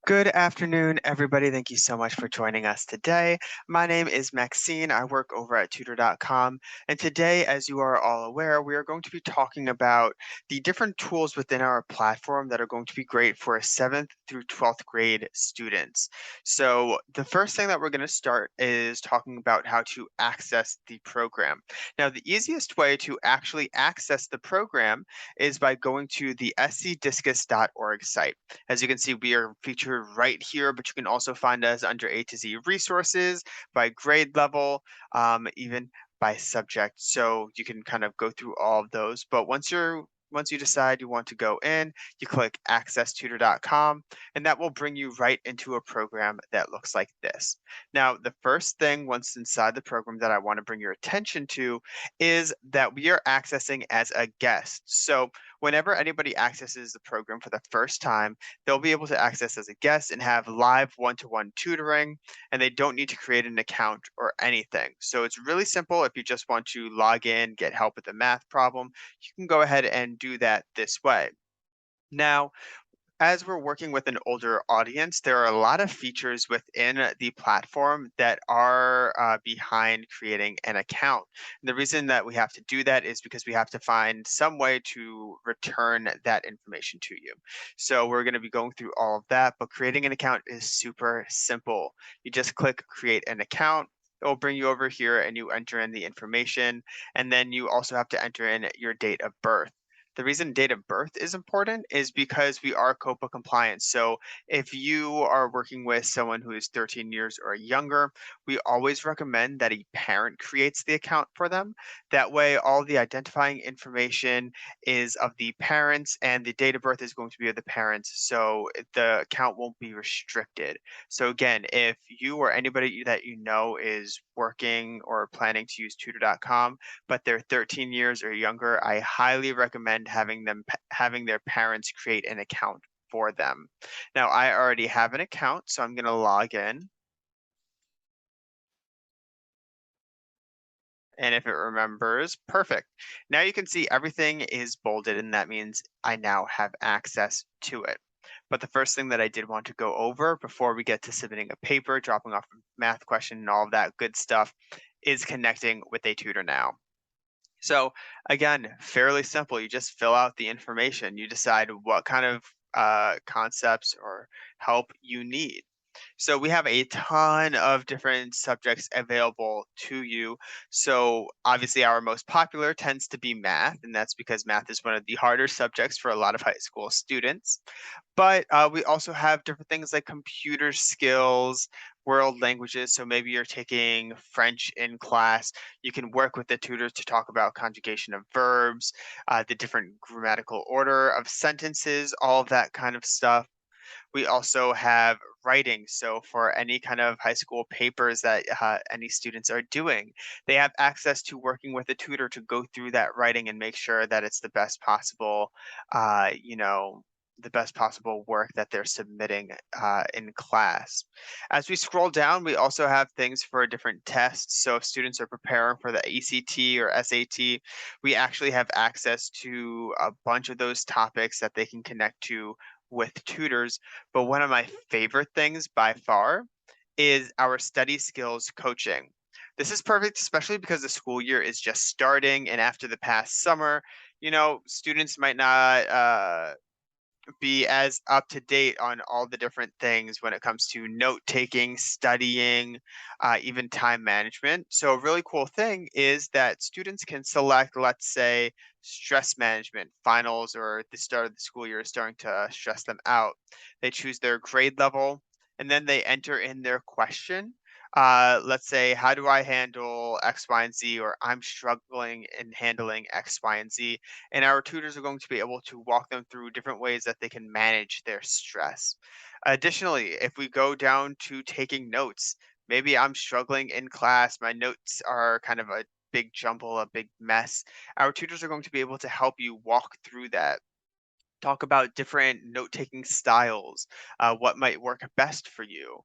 Good afternoon, everybody. Thank you so much for joining us today. My name is Maxine. I work over at tutor.com. And today, as you are all aware, we are going to be talking about the different tools within our platform that are going to be great for 7th through 12th grade students. So, the first thing that we're going to start is talking about how to access the program. Now, the easiest way to actually access the program is by going to the scdiscus.org site. As you can see, we are featured right here, but you can also find us under A to Z resources by grade level, even by subject. So you can kind of go through all of those. But once you decide you want to go in, you click accesstutor.com, and that will bring you right into a program that looks like this. Now, the first thing once inside the program that I want to bring your attention to is that we are accessing as a guest. So whenever anybody accesses the program for the first time, they'll be able to access as a guest and have live one-to-one tutoring, and they don't need to create an account or anything. So it's really simple. If you just want to log in, get help with a math problem, you can go ahead and do that this way. Now, as we're working with an older audience, there are a lot of features within the platform that are behind creating an account. And the reason that we have to do that is because we have to find some way to return that information to you. So we're going to be going through all of that, but creating an account is super simple. You just click create an account. It will bring you over here and you enter in the information. And then you also have to enter in your date of birth. The reason date of birth is important is because we are COPA compliant. So if you are working with someone who is 13 years or younger, we always recommend that a parent creates the account for them. That way, all the identifying information is of the parents and the date of birth is going to be of the parents. So the account won't be restricted. So again, if you or anybody that you know is working or planning to use tutor.com, but they're 13 years or younger, I highly recommend having their parents create an account for them. Now, I already have an account, so I'm going to log in. And if it remembers, perfect. Now you can see everything is bolded, and that means I now have access to it. But the first thing that I did want to go over before we get to submitting a paper, dropping off a math question, and all of that good stuff is connecting with a tutor now. So again, fairly simple. You just fill out the information. You decide what kind of concepts or help you need. So we have a ton of different subjects available to you. So obviously our most popular tends to be math, and that's because math is one of the harder subjects for a lot of high school students. But we also have different things like computer skills, world languages. So maybe you're taking French in class. You can work with the tutor to talk about conjugation of verbs, the different grammatical order of sentences, all of that kind of stuff. We also have writing. So for any kind of high school papers that any students are doing, they have access to working with a tutor to go through that writing and make sure that it's the best possible, you know, the best possible work that they're submitting in class. As we scroll down, we also have things for different tests. So if students are preparing for the ACT or SAT, we actually have access to a bunch of those topics that they can connect to with tutors. But one of my favorite things by far is our study skills coaching. This is perfect, especially because the school year is just starting. And after the past summer, students might not be as up to date on all the different things when it comes to note taking, studying, even time management. So, a really cool thing is that students can select, let's say, stress management, finals, or the start of the school year is starting to stress them out. They choose their grade level and then they enter in their question. Let's say, how do I handle X, Y, and Z, or I'm struggling in handling X, Y, and Z, and our tutors are going to be able to walk them through different ways that they can manage their stress. Additionally, if we go down to taking notes, maybe I'm struggling in class, my notes are kind of a big jumble, a big mess. Our tutors are going to be able to help you walk through that. Talk about different note-taking styles, what might work best for you.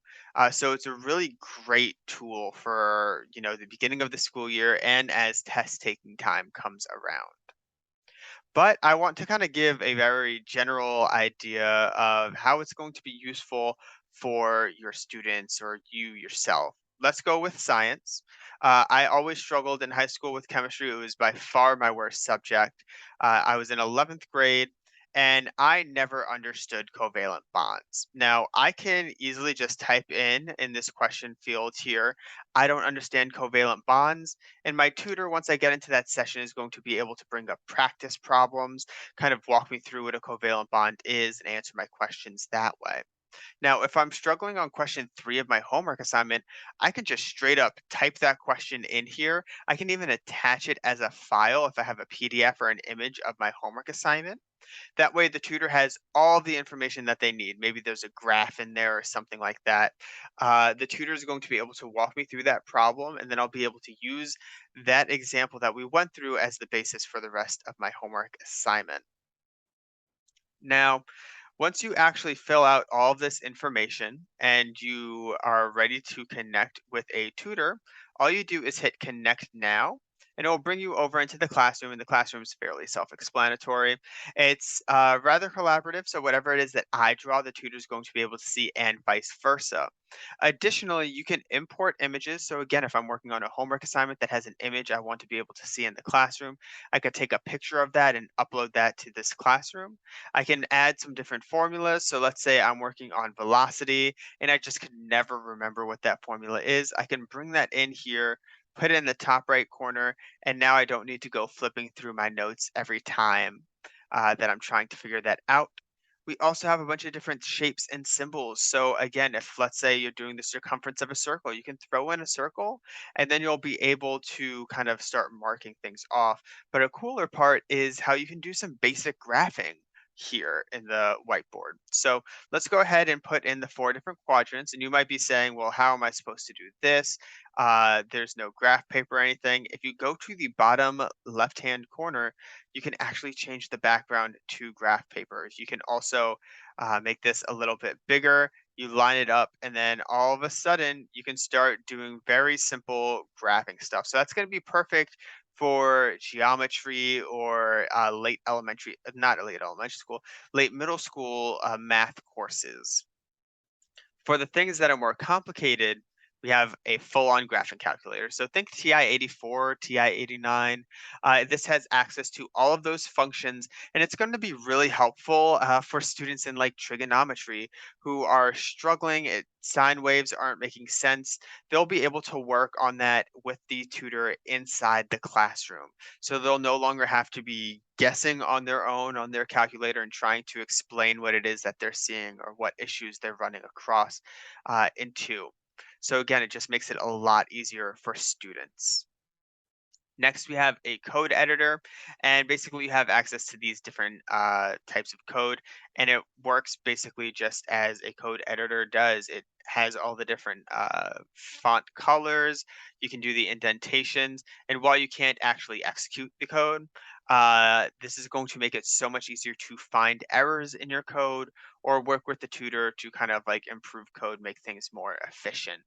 So it's a really great tool for the beginning of the school year and as test taking time comes around. But I want to kind of give a very general idea of how it's going to be useful for your students or you yourself. Let's go with science. I always struggled in high school with chemistry. It was by far my worst subject. I was in 11th grade and I never understood covalent bonds. Now, I can easily just type in this question field here, I don't understand covalent bonds. And my tutor, once I get into that session, is going to be able to bring up practice problems, kind of walk me through what a covalent bond is and answer my questions that way. Now, if I'm struggling on question 3 of my homework assignment, I can just straight up type that question in here. I can even attach it as a file if I have a PDF or an image of my homework assignment. That way, the tutor has all the information that they need. Maybe there's a graph in there or something like that. The tutor is going to be able to walk me through that problem, and then I'll be able to use that example that we went through as the basis for the rest of my homework assignment. Now, once you actually fill out all of this information and you are ready to connect with a tutor, all you do is hit connect now and it will bring you over into the classroom. And the classroom is fairly self explanatory. It's rather collaborative. So, whatever it is that I draw, the tutor is going to be able to see and vice versa. Additionally, you can import images. So, again, if I'm working on a homework assignment that has an image I want to be able to see in the classroom, I could take a picture of that and upload that to this classroom. I can add some different formulas. So let's say I'm working on velocity and I just can never remember what that formula is. I can bring that in here, put it in the top right corner, and now I don't need to go flipping through my notes every time that I'm trying to figure that out. We also have a bunch of different shapes and symbols. So again, if let's say you're doing the circumference of a circle, you can throw in a circle and then you'll be able to kind of start marking things off. But a cooler part is how you can do some basic graphing here in the whiteboard. So let's go ahead and put in the 4 different quadrants. And you might be saying, well, how am I supposed to do this? There's no graph paper or anything. If you go to the bottom left-hand corner, you can actually change the background to graph papers. You can also make this a little bit bigger. You line it up, and then all of a sudden, you can start doing very simple graphing stuff. So that's going to be perfect for geometry or late elementary, not late elementary school, late middle school math courses. For the things that are more complicated, we have a full-on graphing calculator. So think TI-84, TI-89. This has access to all of those functions, and it's going to be really helpful for students in like trigonometry who are struggling. Sine waves aren't making sense. They'll be able to work on that with the tutor inside the classroom. So they'll no longer have to be guessing on their own on their calculator and trying to explain what it is that they're seeing or what issues they're running across into. So again, it just makes it a lot easier for students. Next, we have a code editor, and basically you have access to these different types of code, and it works basically just as a code editor does. It has all the different font colors. You can do the indentations, and while you can't actually execute the code, this is going to make it so much easier to find errors in your code or work with the tutor to kind of like improve code, make things more efficient.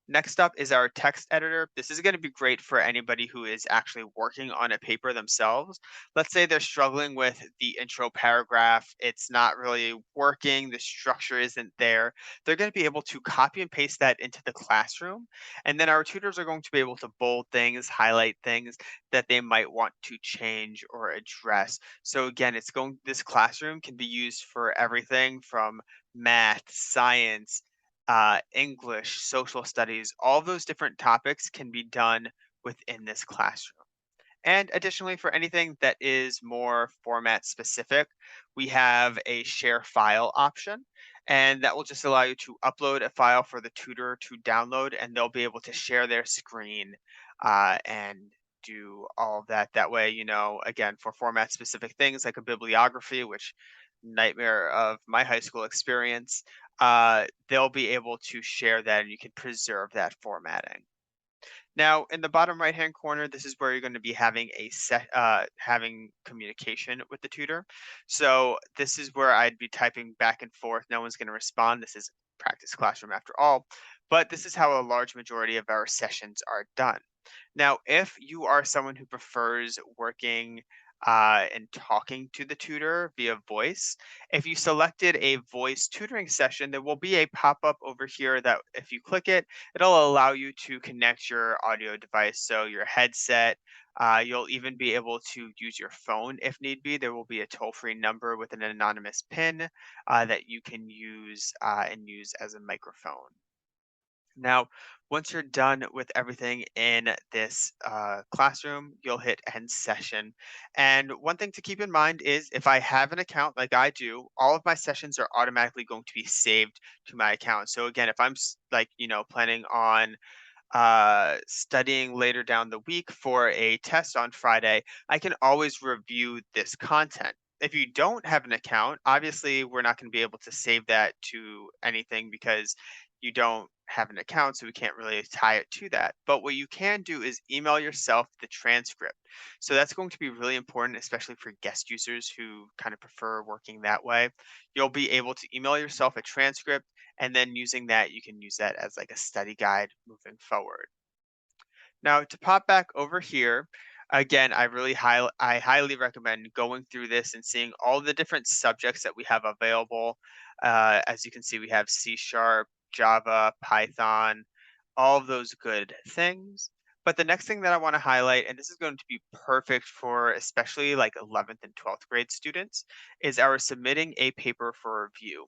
Next up is our text editor. This is going to be great for anybody who is actually working on a paper themselves. Let's say they're struggling with the intro paragraph. It's not really working. The structure isn't there. They're going to be able to copy and paste that into the classroom. And then our tutors are going to be able to bold things, highlight things that they might want to change or address. So again, this classroom can be used for everything from math, science, English, social studies, all those different topics can be done within this classroom. And additionally, for anything that is more format specific, we have a share file option, and that will just allow you to upload a file for the tutor to download, and they'll be able to share their screen and do all of that. That way, again, for format specific things like a bibliography, which nightmare of my high school experience, they'll be able to share that and you can preserve that formatting. Now, in the bottom right-hand corner, this is where you're going to be having having communication with the tutor. So this is where I'd be typing back and forth. No one's going to respond. This is practice classroom after all, but this is how a large majority of our sessions are done. Now, if you are someone who prefers working and talking to the tutor via voice. If you selected a voice tutoring session, there will be a pop up over here that if you click it, it'll allow you to connect your audio device, so your headset. You'll even be able to use your phone if need be. There will be a toll free number with an anonymous pin that you can use and use as a microphone. Now, once you're done with everything in this classroom, you'll hit end session. And one thing to keep in mind is if I have an account like I do, all of my sessions are automatically going to be saved to my account. So again, if I'm like, planning on studying later down the week for a test on Friday, I can always review this content. If you don't have an account, obviously we're not going to be able to save that to anything because you don't have an account, so we can't really tie it to that. But what you can do is email yourself the transcript. So that's going to be really important, especially for guest users who kind of prefer working that way. You'll be able to email yourself a transcript, and then using that, you can use that as like a study guide moving forward. Now, to pop back over here, again, I highly recommend going through this and seeing all the different subjects that we have available. As you can see, we have C Sharp, Java, Python, all of those good things. But the next thing that I want to highlight, and this is going to be perfect for especially like 11th and 12th grade students, is our submitting a paper for review.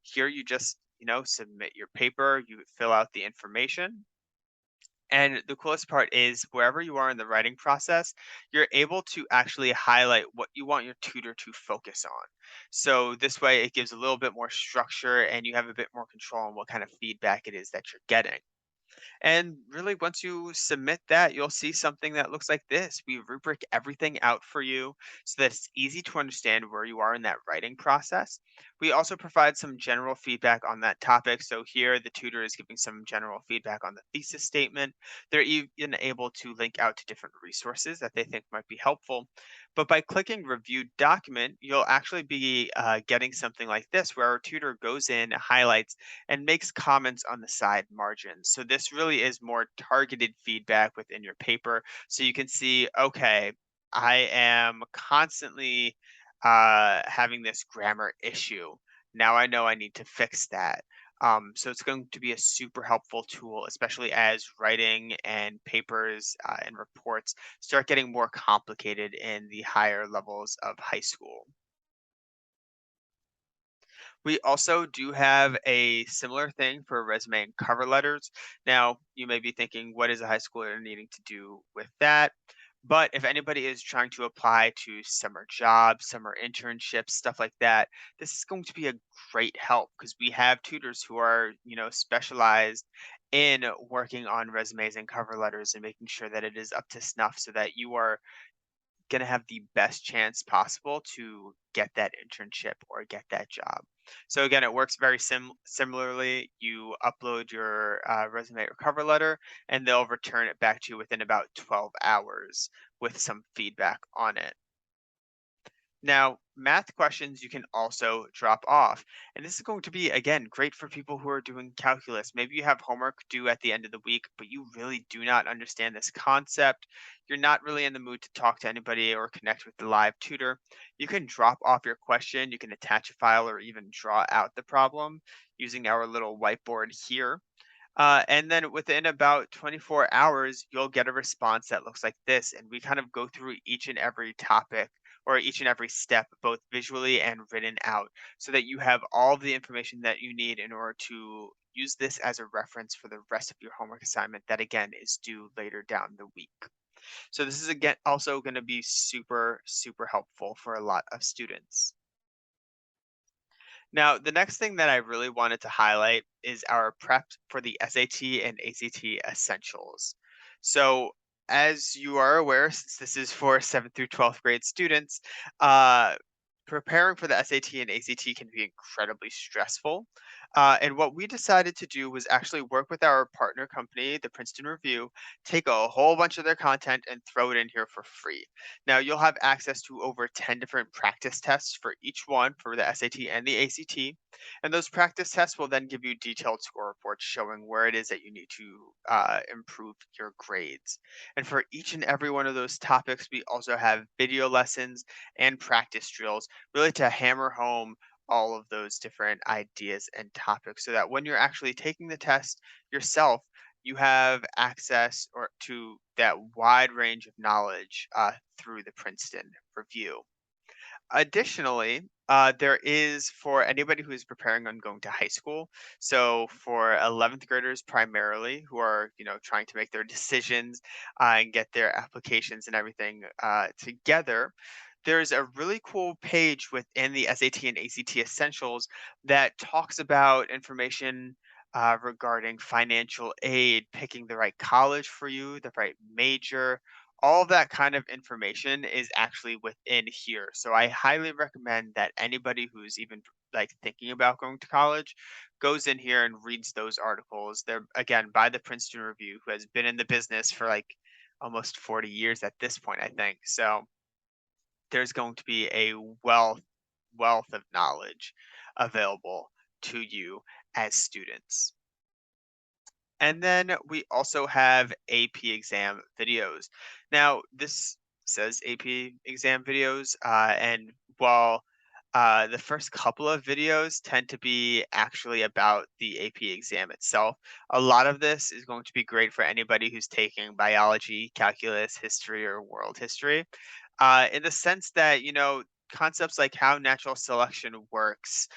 Here you just, submit your paper, you fill out the information, and the coolest part is wherever you are in the writing process, you're able to actually highlight what you want your tutor to focus on. So this way it gives a little bit more structure and you have a bit more control on what kind of feedback it is that you're getting. And really, once you submit that, you'll see something that looks like this. We rubric everything out for you so that it's easy to understand where you are in that writing process. We also provide some general feedback on that topic. So here, the tutor is giving some general feedback on the thesis statement. They're even able to link out to different resources that they think might be helpful. But by clicking review document, you'll actually be getting something like this where our tutor goes in, highlights, and makes comments on the side margins. So this really is more targeted feedback within your paper. So you can see, okay, I am constantly having this grammar issue. Now I know I need to fix that. So it's going to be a super helpful tool, especially as writing and papers and reports start getting more complicated in the higher levels of high school. We also do have a similar thing for resume and cover letters. Now, you may be thinking, what is a high schooler needing to do with that? But if anybody is trying to apply to summer jobs, summer internships, stuff like that, this is going to be a great help because we have tutors who are, specialized in working on resumes and cover letters and making sure that it is up to snuff so that you are gonna have the best chance possible to get that internship or get that job. So again, it works very similarly. You upload your resume or cover letter, and they'll return it back to you within about 12 hours with some feedback on it. Now, math questions you can also drop off. And this is going to be, again, great for people who are doing calculus. Maybe you have homework due at the end of the week, but you really do not understand this concept. You're not really in the mood to talk to anybody or connect with the live tutor. You can drop off your question, you can attach a file or even draw out the problem using our little whiteboard here. And then within about 24 hours, you'll get a response that looks like this. And we kind of go through each and every topic or each and every step, both visually and written out, so that you have all the information that you need in order to use this as a reference for the rest of your homework assignment that again is due later down the week. So this is again also going to be super, super helpful for a lot of students. Now, the next thing that I really wanted to highlight is our prep for the SAT and ACT essentials. So, as you are aware, since this is for 7th through 12th grade students, uh, preparing for the SAT and ACT can be incredibly stressful. And what we decided to do was actually work with our partner company, the Princeton Review, take a whole bunch of their content and throw it in here for free. Now, you'll have access to over 10 different practice tests for each one for the SAT and the ACT. And those practice tests will then give you detailed score reports showing where it is that you need to improve your grades. And for each and every one of those topics, we also have video lessons and practice drills, really to hammer home all of those different ideas and topics so that when you're actually taking the test yourself, you have access or to that wide range of knowledge through the Princeton review. Additionally, there is for anybody who is preparing on going to high school. So for 11th graders primarily, who are trying to make their decisions and get their applications and everything together, there's a really cool page within the SAT and ACT Essentials that talks about information. Regarding financial aid, picking the right college for you, the right major, all of that kind of information is actually within here. So I highly recommend that anybody who's even like thinking about going to college goes in here and reads those articles. They're again by the Princeton Review, who has been in the business for like almost 40 years at this point, I think. So there's going to be a wealth of knowledge available to you as students. And then we also have AP exam videos. Now, this says AP exam videos, and while the first couple of videos tend to be actually about the AP exam itself, a lot of this is going to be great for anybody who's taking biology, calculus, history, or world history, in the sense that, concepts like how natural selection works,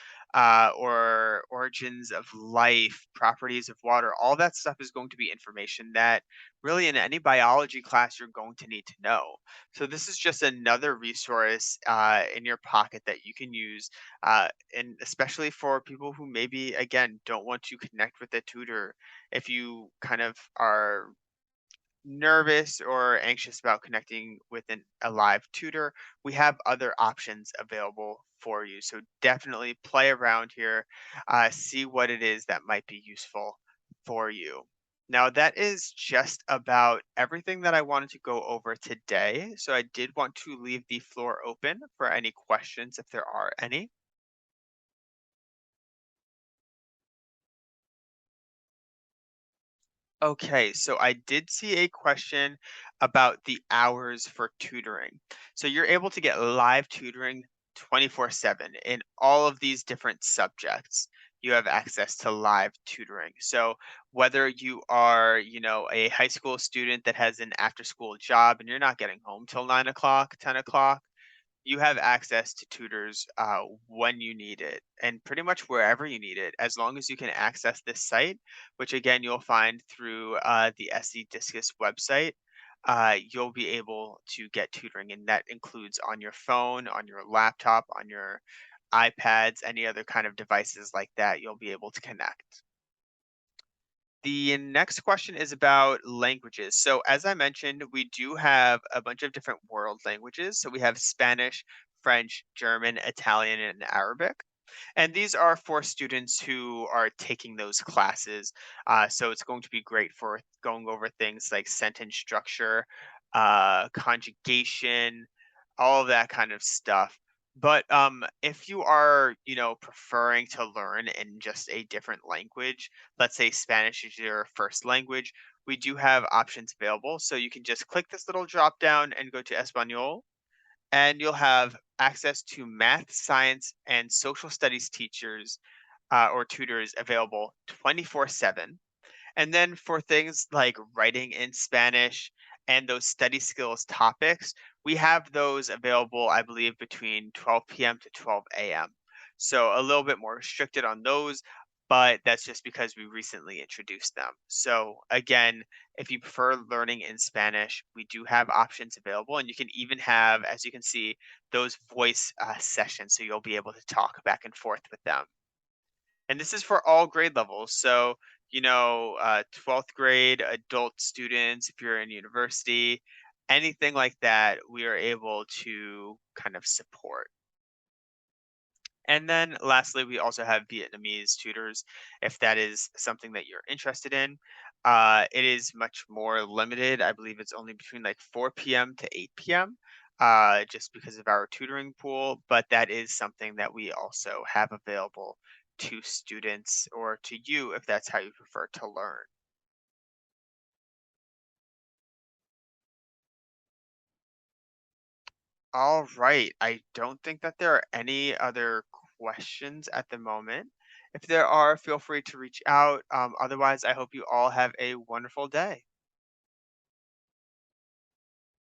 or origins of life, properties of water, all that stuff is going to be information that really in any biology class you're going to need to know. So this is just another resource in your pocket that you can use, and especially for people who maybe again don't want to connect with a tutor. If you kind of are nervous or anxious about connecting with a live tutor, we have other options available for you. So definitely play around here, see what it is that might be useful for you. Now, that is just about everything that I wanted to go over today. So I did want to leave the floor open for any questions if there are any. Okay, so I did see a question about the hours for tutoring. So you're able to get live tutoring 24/7 in all of these different subjects. You have access to live tutoring. So whether you are, a high school student that has an after school job and you're not getting home till 9 o'clock, 10 o'clock, you have access to tutors when you need it and pretty much wherever you need it, as long as you can access this site, which again you'll find through the SC Discus website. You'll be able to get tutoring, and that includes on your phone, on your laptop, on your iPads, any other kind of devices like that. You'll be able to connect. The next question is about languages. So, as I mentioned, we do have a bunch of different world languages. So, we have Spanish, French, German, Italian, and Arabic. And these are for students who are taking those classes. So, it's going to be great for going over things like sentence structure, conjugation, all of that kind of stuff. But if you are, preferring to learn in just a different language, let's say Spanish is your first language, we do have options available. So you can just click this little drop down and go to Espanol, and you'll have access to math, science, and social studies teachers or tutors available 24/7. And then for things like writing in Spanish and those study skills topics, we have those available, I believe, between 12 p.m. to 12 a.m. So a little bit more restricted on those, but that's just because we recently introduced them. So again, if you prefer learning in Spanish, we do have options available, and you can even have, as you can see, those voice sessions, so you'll be able to talk back and forth with them. And this is for all grade levels. So, 12th grade, adult students, if you're in university, anything like that, we are able to kind of support. And then lastly, we also have Vietnamese tutors if that is something that you're interested in. It is much more limited. I believe it's only between like 4 p.m. to 8 p.m. Just because of our tutoring pool, but that is something that we also have available to students or to you if that's how you prefer to learn. All right. I don't think that there are any other questions at the moment. If there are, feel free to reach out. Otherwise, I hope you all have a wonderful day.